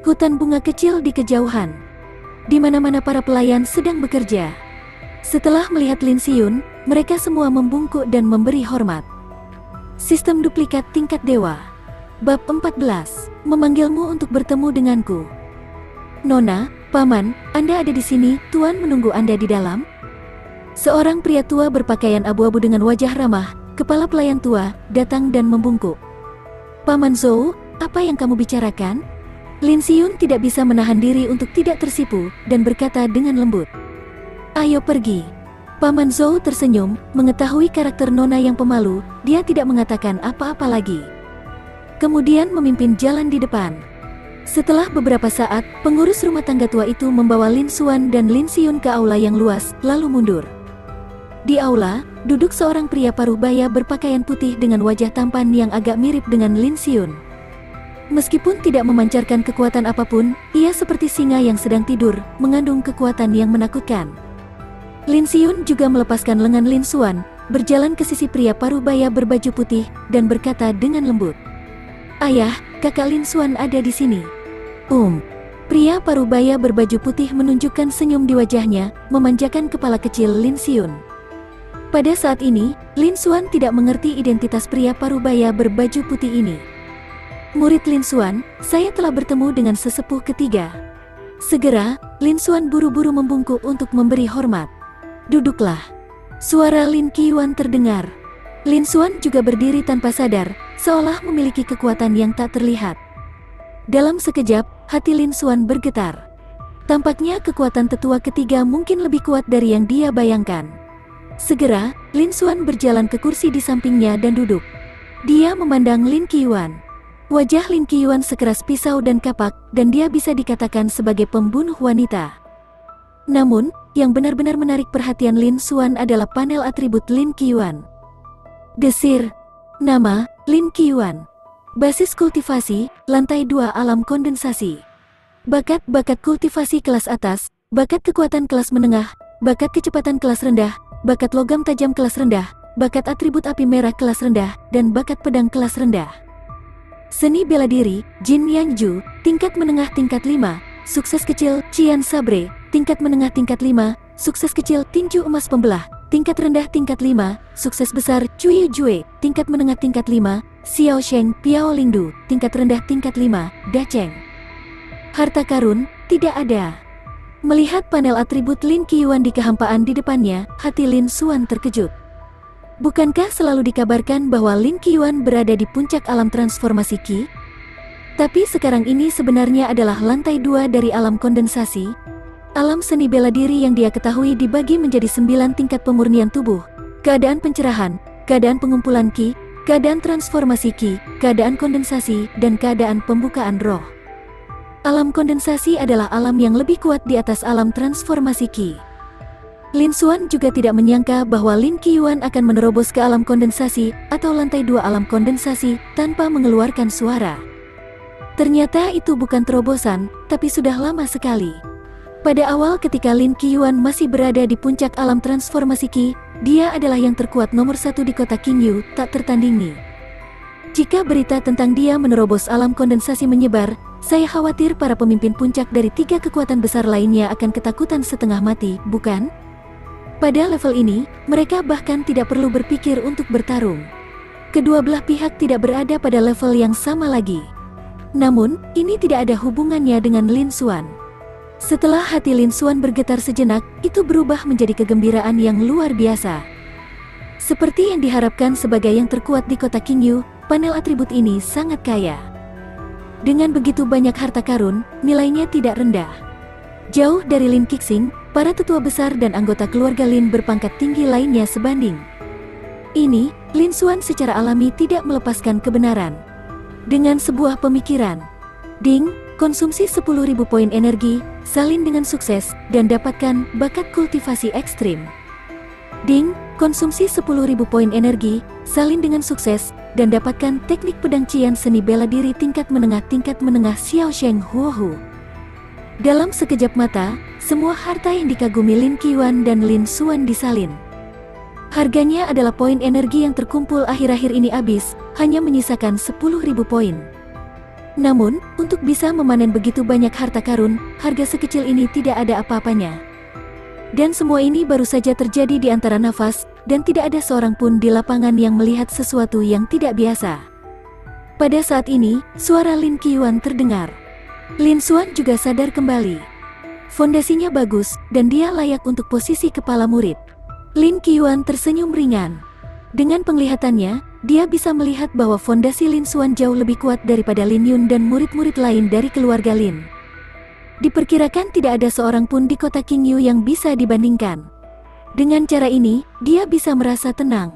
Hutan bunga kecil di kejauhan. Di mana-mana para pelayan sedang bekerja. Setelah melihat Lin Xiyun, mereka semua membungkuk dan memberi hormat. Sistem duplikat tingkat dewa. Bab 14, memanggilmu untuk bertemu denganku. Nona, Paman, Anda ada di sini, Tuan menunggu Anda di dalam. Seorang pria tua berpakaian abu-abu dengan wajah ramah, kepala pelayan tua, datang dan membungkuk. Paman Zhou, apa yang kamu bicarakan? Lin Xiyun tidak bisa menahan diri untuk tidak tersipu, dan berkata dengan lembut. Ayo pergi. Paman Zhou tersenyum, mengetahui karakter Nona yang pemalu, dia tidak mengatakan apa-apa lagi. Kemudian memimpin jalan di depan. Setelah beberapa saat, pengurus rumah tangga tua itu membawa Lin Xuan dan Lin Xiyun ke aula yang luas, lalu mundur. Di aula, duduk seorang pria paruh baya berpakaian putih dengan wajah tampan yang agak mirip dengan Lin Xiyun. Meskipun tidak memancarkan kekuatan apapun, ia seperti singa yang sedang tidur, mengandung kekuatan yang menakutkan. Lin Xiyun juga melepaskan lengan Lin Xuan, berjalan ke sisi pria paruh baya berbaju putih, dan berkata dengan lembut. Ayah, kakak Lin Xuan ada di sini. Pria paruh baya berbaju putih menunjukkan senyum di wajahnya, memanjakan kepala kecil Lin Xiyun. Pada saat ini, Lin Xuan tidak mengerti identitas pria parubaya berbaju putih ini. Murid Lin Xuan, saya telah bertemu dengan sesepuh ketiga. Segera, Lin Xuan buru-buru membungkuk untuk memberi hormat. Duduklah. Suara Lin Qiuan terdengar. Lin Xuan juga berdiri tanpa sadar, seolah memiliki kekuatan yang tak terlihat. Dalam sekejap, hati Lin Xuan bergetar. Tampaknya kekuatan tetua ketiga mungkin lebih kuat dari yang dia bayangkan. Segera, Lin Xuan berjalan ke kursi di sampingnya dan duduk. Dia memandang Lin Qiuan. Wajah Lin Qiuan sekeras pisau dan kapak, dan dia bisa dikatakan sebagai pembunuh wanita. Namun, yang benar-benar menarik perhatian Lin Xuan adalah panel atribut Lin Qiuan. Desir. Nama, Lin Qiuan. Basis kultivasi, lantai 2 alam kondensasi. Bakat kultivasi kelas atas, bakat kekuatan kelas menengah, bakat kecepatan kelas rendah, bakat logam tajam kelas rendah, bakat atribut api merah kelas rendah, dan bakat pedang kelas rendah. Seni bela diri, Jin Yang Ju, tingkat menengah tingkat 5, sukses kecil, Qian Sabre, tingkat menengah tingkat 5, sukses kecil, tinju emas pembelah, tingkat rendah tingkat 5, sukses besar, Cui Jue, tingkat menengah tingkat 5, Xiao Sheng, Piao Lingdu, tingkat rendah tingkat 5, Da Cheng. Harta karun, tidak ada. Melihat panel atribut Lin Qiuan di kehampaan di depannya, hati Lin Xuan terkejut. Bukankah selalu dikabarkan bahwa Lin Qiuan berada di puncak alam transformasi Qi? Tapi sekarang ini sebenarnya adalah lantai 2 dari alam kondensasi. Alam seni bela diri yang dia ketahui dibagi menjadi 9 tingkat pemurnian tubuh, keadaan pencerahan, keadaan pengumpulan Qi, keadaan transformasi Qi, keadaan kondensasi, dan keadaan pembukaan roh. Alam kondensasi adalah alam yang lebih kuat di atas alam transformasi Qi. Lin Xuan juga tidak menyangka bahwa Lin Qiuan akan menerobos ke alam kondensasi atau lantai 2 alam kondensasi tanpa mengeluarkan suara. Ternyata itu bukan terobosan, tapi sudah lama sekali. Pada awal ketika Lin Qiuan masih berada di puncak alam transformasi Qi, dia adalah yang terkuat nomor 1 di kota Qingyu, tak tertandingi. Jika berita tentang dia menerobos alam kondensasi menyebar, saya khawatir para pemimpin puncak dari 3 kekuatan besar lainnya akan ketakutan setengah mati, bukan? Pada level ini, mereka bahkan tidak perlu berpikir untuk bertarung. Kedua belah pihak tidak berada pada level yang sama lagi. Namun, ini tidak ada hubungannya dengan Lin Xuan. Setelah hati Lin Xuan bergetar sejenak, itu berubah menjadi kegembiraan yang luar biasa. Seperti yang diharapkan sebagai yang terkuat di kota Qingyu, panel atribut ini sangat kaya. Dengan begitu banyak harta karun, nilainya tidak rendah. Jauh dari Lin Qixing, para tetua besar dan anggota keluarga Lin berpangkat tinggi lainnya sebanding. Ini, Lin Xuan secara alami tidak melepaskan kebenaran. Dengan sebuah pemikiran, Ding, konsumsi 10.000 poin energi, salin dengan sukses, dan dapatkan bakat kultivasi ekstrim. Ding, konsumsi 10.000 poin energi, salin dengan sukses, dan dapatkan teknik pedang cian seni bela diri tingkat menengah Xiao Sheng Huohu. Dalam sekejap mata, semua harta yang dikagumi Lin Qiuan dan Lin Xuan disalin. Harganya adalah poin energi yang terkumpul akhir-akhir ini habis, hanya menyisakan 10.000 poin. Namun, untuk bisa memanen begitu banyak harta karun, harga sekecil ini tidak ada apa-apanya. Dan semua ini baru saja terjadi di antara nafas, dan tidak ada seorang pun di lapangan yang melihat sesuatu yang tidak biasa. Pada saat ini, suara Lin Qiuan terdengar. Lin Xuan juga sadar kembali. Fondasinya bagus, dan dia layak untuk posisi kepala murid. Lin Qiuan tersenyum ringan. Dengan penglihatannya, dia bisa melihat bahwa fondasi Lin Xuan jauh lebih kuat daripada Lin Yun dan murid-murid lain dari keluarga Lin. Diperkirakan tidak ada seorang pun di kota Qingyu yang bisa dibandingkan. Dengan cara ini, dia bisa merasa tenang.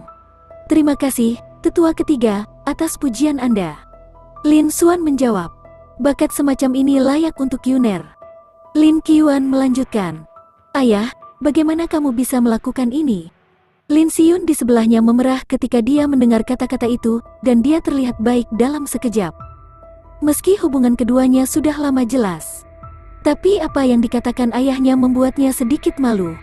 Terima kasih, tetua ketiga, atas pujian Anda. Lin Xuan menjawab. Bakat semacam ini layak untuk Yuner. Lin Qiuan melanjutkan. Ayah, bagaimana kamu bisa melakukan ini? Lin Xiyun di sebelahnya memerah ketika dia mendengar kata-kata itu, dan dia terlihat baik dalam sekejap. Meski hubungan keduanya sudah lama jelas. Tapi apa yang dikatakan ayahnya membuatnya sedikit malu.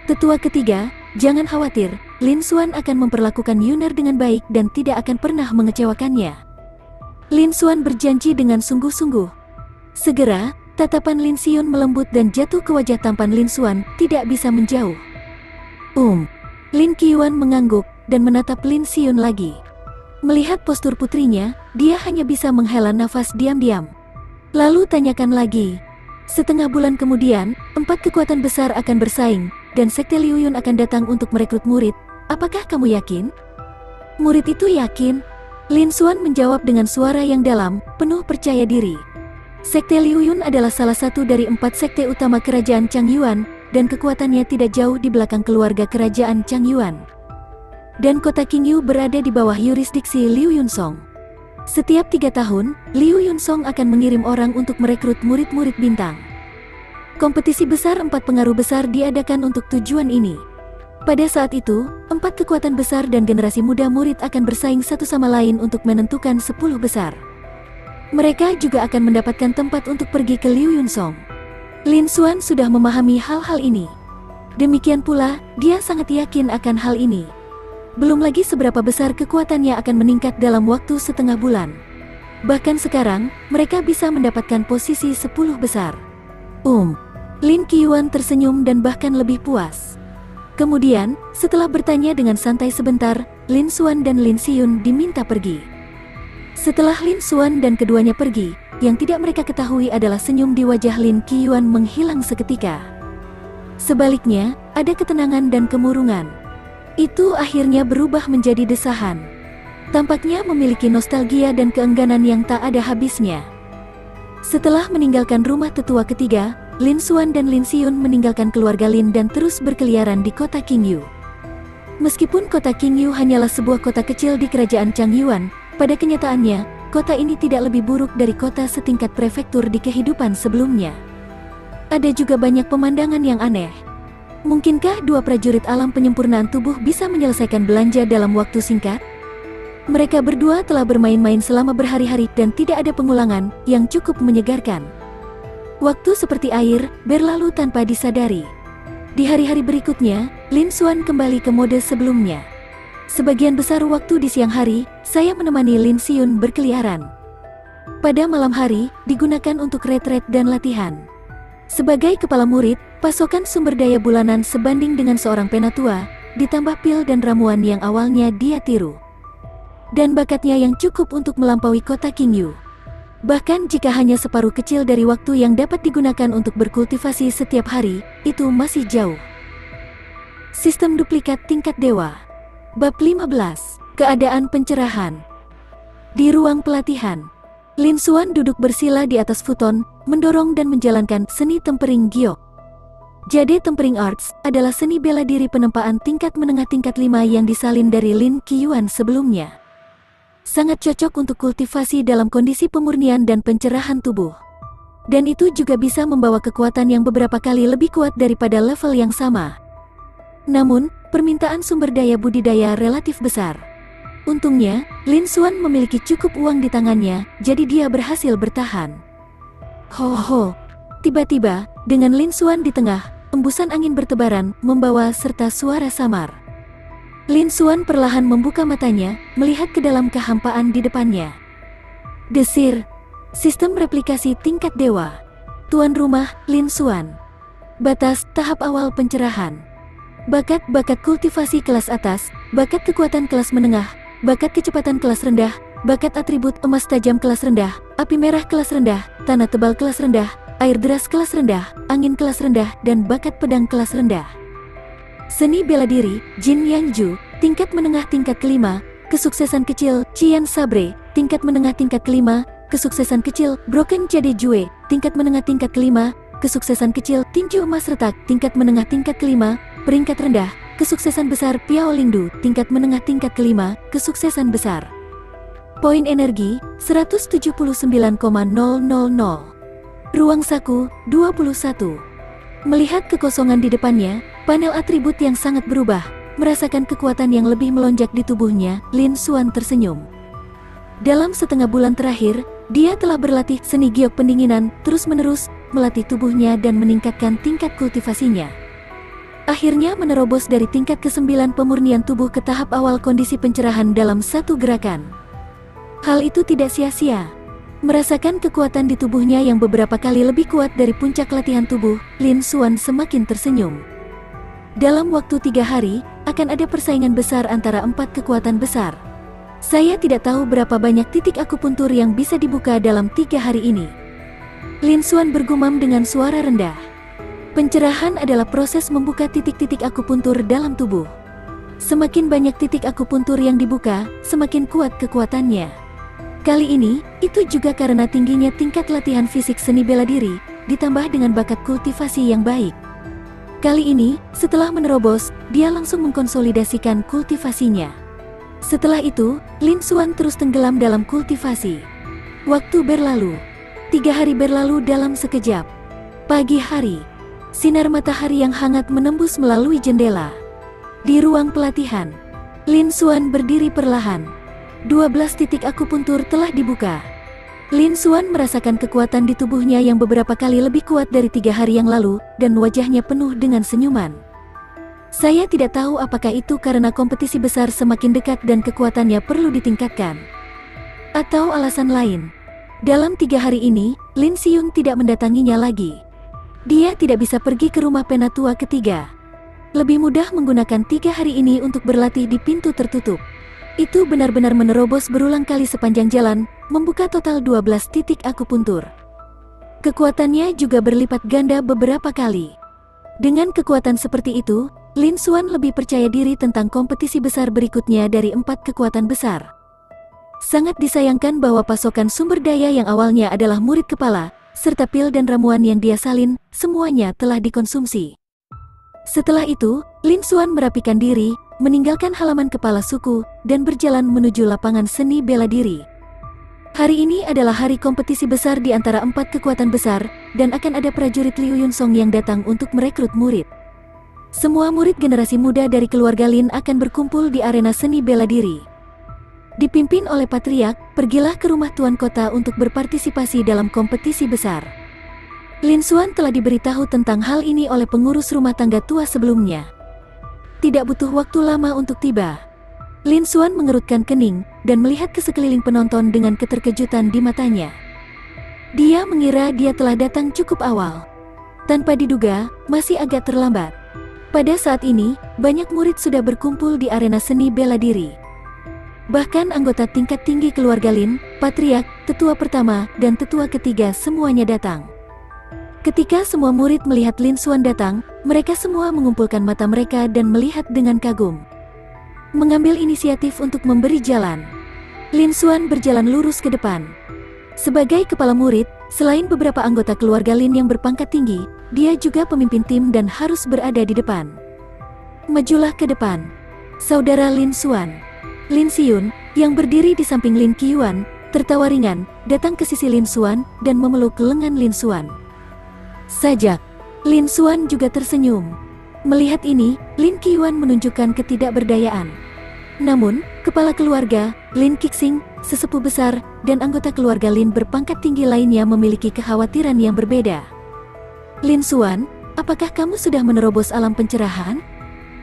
Tetua ketiga, jangan khawatir, Lin Xuan akan memperlakukan Yuner dengan baik dan tidak akan pernah mengecewakannya. Lin Xuan berjanji dengan sungguh-sungguh. Segera, tatapan Lin Xiyun melembut dan jatuh ke wajah tampan Lin Xuan, tidak bisa menjauh. Lin Qiuan mengangguk dan menatap Lin Xiyun lagi. Melihat postur putrinya, dia hanya bisa menghela nafas diam-diam. Lalu tanyakan lagi. Setengah bulan kemudian, 4 kekuatan besar akan bersaing, dan Sekte Liu Yun akan datang untuk merekrut murid. Apakah kamu yakin? Murid itu yakin? Lin Xuan menjawab dengan suara yang dalam, penuh percaya diri. Sekte Liu Yun adalah salah satu dari 4 sekte utama kerajaan Changyuan, dan kekuatannya tidak jauh di belakang keluarga kerajaan Changyuan. Dan kota Qingyu berada di bawah yurisdiksi Liu Yunsong. Setiap 3 tahun, Liu Yunsong akan mengirim orang untuk merekrut murid-murid bintang. Kompetisi besar 4 pengaruh besar diadakan untuk tujuan ini. Pada saat itu, 4 kekuatan besar dan generasi muda murid akan bersaing satu sama lain untuk menentukan 10 besar. Mereka juga akan mendapatkan tempat untuk pergi ke Liu Yunsong. Lin Xuan sudah memahami hal-hal ini. Demikian pula, dia sangat yakin akan hal ini. Belum lagi seberapa besar kekuatannya akan meningkat dalam waktu setengah bulan. Bahkan sekarang, mereka bisa mendapatkan posisi 10 besar. Lin Qiuan tersenyum dan bahkan lebih puas. Kemudian, setelah bertanya dengan santai sebentar, Lin Xuan dan Lin Xiyun diminta pergi. Setelah Lin Xuan dan keduanya pergi, yang tidak mereka ketahui adalah senyum di wajah Lin Qiuan menghilang seketika. Sebaliknya, ada ketenangan dan kemurungan. Itu akhirnya berubah menjadi desahan. Tampaknya memiliki nostalgia dan keengganan yang tak ada habisnya. Setelah meninggalkan rumah tetua ketiga, Lin Xuan dan Lin Xiyun meninggalkan keluarga Lin dan terus berkeliaran di kota Qingyu. Meskipun kota Qingyu hanyalah sebuah kota kecil di kerajaan Changyuan, pada kenyataannya, kota ini tidak lebih buruk dari kota setingkat prefektur di kehidupan sebelumnya. Ada juga banyak pemandangan yang aneh. Mungkinkah 2 prajurit alam penyempurnaan tubuh bisa menyelesaikan belanja dalam waktu singkat? Mereka berdua telah bermain-main selama berhari-hari dan tidak ada pengulangan, yang cukup menyegarkan. Waktu seperti air, berlalu tanpa disadari. Di hari-hari berikutnya, Lin Xuan kembali ke mode sebelumnya. Sebagian besar waktu di siang hari, saya menemani Lin Xiun berkeliaran. Pada malam hari, digunakan untuk retret dan latihan. Sebagai kepala murid, pasokan sumber daya bulanan sebanding dengan seorang penatua, ditambah pil dan ramuan yang awalnya dia tiru. Dan bakatnya yang cukup untuk melampaui kota Qingyu. Bahkan jika hanya separuh kecil dari waktu yang dapat digunakan untuk berkultivasi setiap hari, itu masih jauh. Sistem duplikat tingkat dewa. Bab 15. Keadaan pencerahan. Di ruang pelatihan, Lin Xuan duduk bersila di atas futon, mendorong dan menjalankan seni tempering giok. Jade Tempering Arts adalah seni bela diri penempaan tingkat menengah tingkat 5 yang disalin dari Lin Qiyuan sebelumnya. Sangat cocok untuk kultivasi dalam kondisi pemurnian dan pencerahan tubuh. Dan itu juga bisa membawa kekuatan yang beberapa kali lebih kuat daripada level yang sama. Namun, permintaan sumber daya budidaya relatif besar. Untungnya, Lin Xuan memiliki cukup uang di tangannya, jadi dia berhasil bertahan. Ho ho! Tiba-tiba, dengan Lin Xuan di tengah, embusan angin bertebaran, membawa serta suara samar. Lin Xuan perlahan membuka matanya, melihat ke dalam kehampaan di depannya. Desir. Sistem replikasi tingkat dewa. Tuan rumah, Lin Xuan. Batas, tahap awal pencerahan. Bakat kultivasi kelas atas, bakat kekuatan kelas menengah, bakat kecepatan kelas rendah, bakat atribut emas tajam kelas rendah, api merah kelas rendah, tanah tebal kelas rendah, air deras kelas rendah, angin kelas rendah, dan bakat pedang kelas rendah. Seni bela diri, Jin Yangju, tingkat menengah tingkat kelima, kesuksesan kecil, Qian Sabre, tingkat menengah tingkat kelima, kesuksesan kecil, Broken Jade Jue, tingkat menengah tingkat kelima, kesuksesan kecil, tinju emas retak, tingkat menengah tingkat kelima, peringkat rendah, kesuksesan besar, Piao Lingdu, tingkat menengah tingkat kelima, kesuksesan besar. Poin energi, 179,000. Ruang saku, 21. Melihat kekosongan di depannya, panel atribut yang sangat berubah, merasakan kekuatan yang lebih melonjak di tubuhnya, Lin Xuan tersenyum. Dalam setengah bulan terakhir, dia telah berlatih seni giok pendinginan, terus-menerus, melatih tubuhnya dan meningkatkan tingkat kultivasinya. Akhirnya menerobos dari tingkat ke-9 pemurnian tubuh ke tahap awal kondisi pencerahan dalam satu gerakan. Hal itu tidak sia-sia. Merasakan kekuatan di tubuhnya yang beberapa kali lebih kuat dari puncak latihan tubuh, Lin Xuan semakin tersenyum. Dalam waktu 3 hari, akan ada persaingan besar antara 4 kekuatan besar. Saya tidak tahu berapa banyak titik akupuntur yang bisa dibuka dalam 3 hari ini. Lin Xuan bergumam dengan suara rendah. Pencerahan adalah proses membuka titik-titik akupuntur dalam tubuh. Semakin banyak titik akupuntur yang dibuka, semakin kuat kekuatannya. Kali ini, itu juga karena tingginya tingkat latihan fisik seni bela diri, ditambah dengan bakat kultivasi yang baik. Kali ini, setelah menerobos, dia langsung mengkonsolidasikan kultivasinya. Setelah itu, Lin Xuan terus tenggelam dalam kultivasi. Waktu berlalu. 3 hari berlalu dalam sekejap. Pagi hari. Sinar matahari yang hangat menembus melalui jendela. Di ruang pelatihan, Lin Xuan berdiri perlahan. 12 titik akupuntur telah dibuka. Lin Xuan merasakan kekuatan di tubuhnya yang beberapa kali lebih kuat dari 3 hari yang lalu, dan wajahnya penuh dengan senyuman. Saya tidak tahu apakah itu karena kompetisi besar semakin dekat dan kekuatannya perlu ditingkatkan, atau alasan lain. Dalam 3 hari ini, Lin Xiun tidak mendatanginya lagi. Dia tidak bisa pergi ke rumah penatua ketiga. Lebih mudah menggunakan 3 hari ini untuk berlatih di pintu tertutup. Itu benar-benar menerobos berulang kali sepanjang jalan, membuka total 12 titik akupuntur. Kekuatannya juga berlipat ganda beberapa kali. Dengan kekuatan seperti itu, Lin Xuan lebih percaya diri tentang kompetisi besar berikutnya dari 4 kekuatan besar. Sangat disayangkan bahwa pasokan sumber daya yang awalnya adalah murid kepala, serta pil dan ramuan yang dia salin, semuanya telah dikonsumsi. Setelah itu, Lin Xuan merapikan diri, meninggalkan halaman kepala suku, dan berjalan menuju lapangan seni bela diri. Hari ini adalah hari kompetisi besar di antara 4 kekuatan besar, dan akan ada prajurit Liu Yunsong yang datang untuk merekrut murid. Semua murid generasi muda dari keluarga Lin akan berkumpul di arena seni bela diri. Dipimpin oleh Patriark, pergilah ke rumah Tuan Kota untuk berpartisipasi dalam kompetisi besar. Lin Xuan telah diberitahu tentang hal ini oleh pengurus rumah tangga tua sebelumnya. Tidak butuh waktu lama untuk tiba. Lin Xuan mengerutkan kening dan melihat ke sekeliling penonton dengan keterkejutan di matanya. Dia mengira dia telah datang cukup awal. Tanpa diduga, masih agak terlambat. Pada saat ini, banyak murid sudah berkumpul di arena seni bela diri. Bahkan anggota tingkat tinggi keluarga Lin, patriark, tetua pertama, dan tetua ketiga semuanya datang. Ketika semua murid melihat Lin Xuan datang, mereka semua mengumpulkan mata mereka dan melihat dengan kagum. Mengambil inisiatif untuk memberi jalan. Lin Xuan berjalan lurus ke depan. Sebagai kepala murid, selain beberapa anggota keluarga Lin yang berpangkat tinggi, dia juga pemimpin tim dan harus berada di depan. Majulah ke depan, saudara Lin Xuan. Lin Xiun, yang berdiri di samping Lin Qiuan, tertawa ringan, datang ke sisi Lin Xuan dan memeluk lengan Lin Xuan. Sajak, Lin Xuan juga tersenyum. Melihat ini, Lin Qiuan menunjukkan ketidakberdayaan. Namun, kepala keluarga, Lin Qixing, sesepuh besar, dan anggota keluarga Lin berpangkat tinggi lainnya memiliki kekhawatiran yang berbeda. Lin Xuan, apakah kamu sudah menerobos alam pencerahan?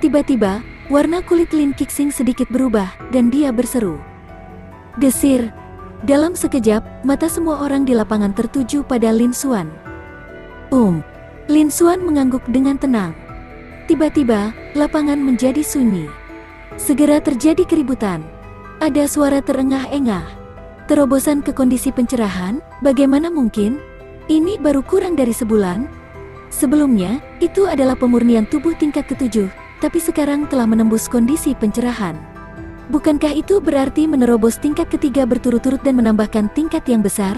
Tiba-tiba, warna kulit Lin Qixing sedikit berubah, dan dia berseru. Desir. Dalam sekejap, mata semua orang di lapangan tertuju pada Lin Xuan. Lin Xuan mengangguk dengan tenang. Tiba-tiba, lapangan menjadi sunyi. Segera terjadi keributan. Ada suara terengah-engah. Terobosan ke kondisi pencerahan, bagaimana mungkin? Ini baru kurang dari sebulan. Sebelumnya, itu adalah pemurnian tubuh tingkat ke-7, tapi sekarang telah menembus kondisi pencerahan. Bukankah itu berarti menerobos tingkat ketiga berturut-turut dan menambahkan tingkat yang besar?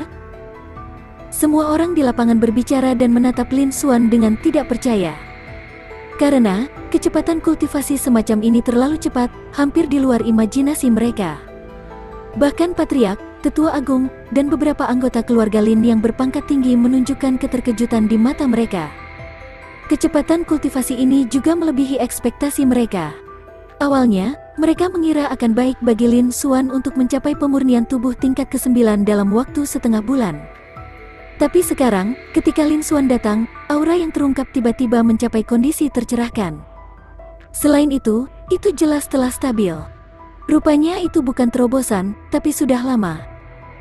Semua orang di lapangan berbicara dan menatap Lin Xuan dengan tidak percaya. Karena, kecepatan kultivasi semacam ini terlalu cepat, hampir di luar imajinasi mereka. Bahkan patriark, tetua agung, dan beberapa anggota keluarga Lin yang berpangkat tinggi menunjukkan keterkejutan di mata mereka. Kecepatan kultivasi ini juga melebihi ekspektasi mereka. Awalnya, mereka mengira akan baik bagi Lin Xuan untuk mencapai pemurnian tubuh tingkat ke-9 dalam waktu setengah bulan. Tapi sekarang, ketika Lin Xuan datang, aura yang terungkap tiba-tiba mencapai kondisi tercerahkan. Selain itu jelas telah stabil. Rupanya itu bukan terobosan, tapi sudah lama.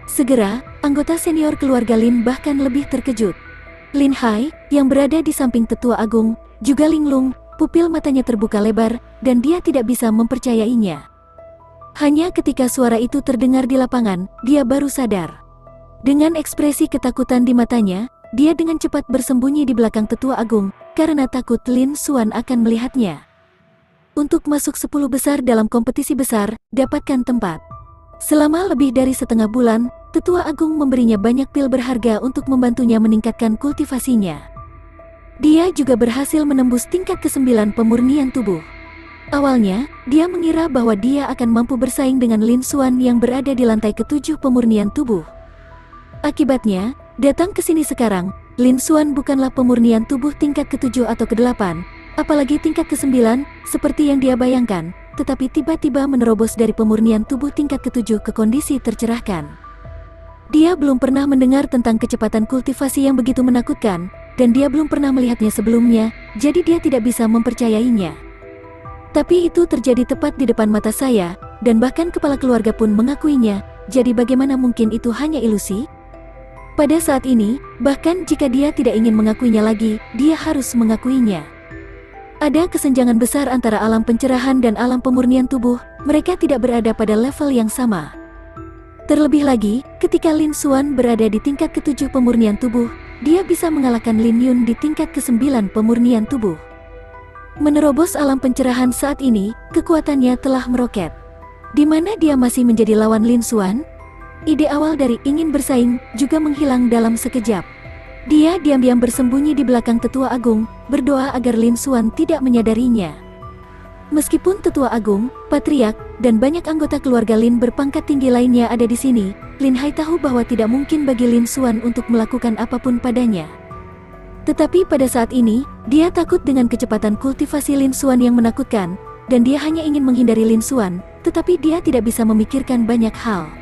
Segera, anggota senior keluarga Lin bahkan lebih terkejut. Lin Hai, yang berada di samping tetua agung, juga linglung, pupil matanya terbuka lebar, dan dia tidak bisa mempercayainya. Hanya ketika suara itu terdengar di lapangan, dia baru sadar. Dengan ekspresi ketakutan di matanya, dia dengan cepat bersembunyi di belakang tetua agung, karena takut Lin Xuan akan melihatnya. Untuk masuk 10 besar dalam kompetisi besar, dapatkan tempat. Selama lebih dari setengah bulan, tetua agung memberinya banyak pil berharga untuk membantunya meningkatkan kultivasinya. Dia juga berhasil menembus tingkat ke-9 pemurnian tubuh. Awalnya, dia mengira bahwa dia akan mampu bersaing dengan Lin Xuan yang berada di lantai ke-7 pemurnian tubuh. Akibatnya, datang ke sini sekarang, Lin Xuan bukanlah pemurnian tubuh tingkat ke-7 atau ke-8, apalagi tingkat ke-9, seperti yang dia bayangkan, tetapi tiba-tiba menerobos dari pemurnian tubuh tingkat ke-7 ke kondisi tercerahkan. Dia belum pernah mendengar tentang kecepatan kultivasi yang begitu menakutkan, dan dia belum pernah melihatnya sebelumnya, jadi dia tidak bisa mempercayainya. Tapi itu terjadi tepat di depan mata saya, dan bahkan kepala keluarga pun mengakuinya, jadi bagaimana mungkin itu hanya ilusi? Pada saat ini, bahkan jika dia tidak ingin mengakuinya lagi, dia harus mengakuinya. Ada kesenjangan besar antara alam pencerahan dan alam pemurnian tubuh, mereka tidak berada pada level yang sama. Terlebih lagi, ketika Lin Xuan berada di tingkat ke-7 pemurnian tubuh, dia bisa mengalahkan Lin Yun di tingkat ke-9 pemurnian tubuh. Menerobos alam pencerahan saat ini, kekuatannya telah meroket. Di mana dia masih menjadi lawan Lin Xuan? Ide awal dari ingin bersaing juga menghilang dalam sekejap. Dia diam-diam bersembunyi di belakang tetua agung, berdoa agar Lin Xuan tidak menyadarinya. Meskipun tetua agung, patriark, dan banyak anggota keluarga Lin berpangkat tinggi lainnya ada di sini, Lin Hai tahu bahwa tidak mungkin bagi Lin Xuan untuk melakukan apapun padanya. Tetapi pada saat ini, dia takut dengan kecepatan kultivasi Lin Xuan yang menakutkan, dan dia hanya ingin menghindari Lin Xuan, tetapi dia tidak bisa memikirkan banyak hal.